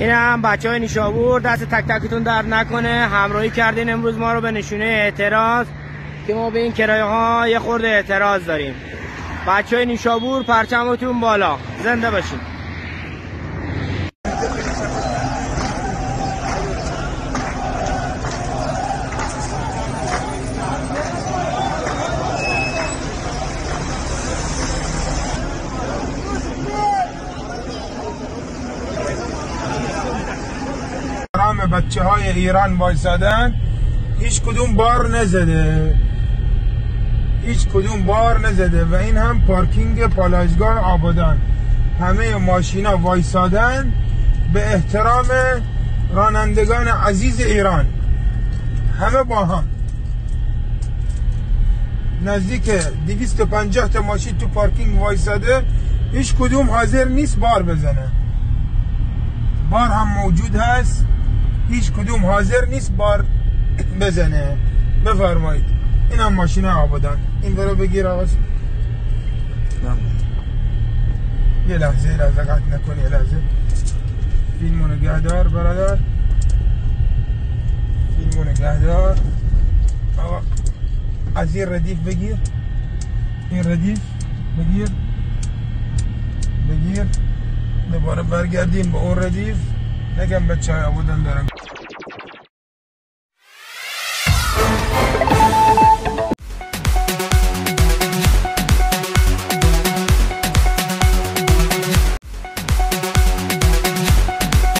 این هم بچه های نیشابور، دست تک تکتون درد نکنه، همراهی کردین امروز ما رو به نشونه اعتراض که ما به این کرایه ها یه خورده اعتراض داریم. بچه های نیشابور پرچمتون بالا، زنده باشین. بچه های ایران وایسادن، هیچ کدوم بار نزده و این هم پارکینگ پالایشگاه آبادان. همه ماشینا وایسادن به احترام رانندگان عزیز ایران، همه با هم. نزدیک 250 تا ماشین تو پارکینگ وایساده، هیچ کدوم حاضر نیست بار بزنه. بار هم موجود هست، هیچ کدوم حاضر نیست بار بزنه. بفرمایید این هم ماشین آبادان. این برو بگیر آقا. یه لحظه قطع نکن، یه لحظه فیلمو نگه دار برادر، فیلمو نگه دار آقا. از این ردیف بگیر، این ردیف بگیر دوباره برگردیم به اون ردیف. نگم بچه های آبادان دارن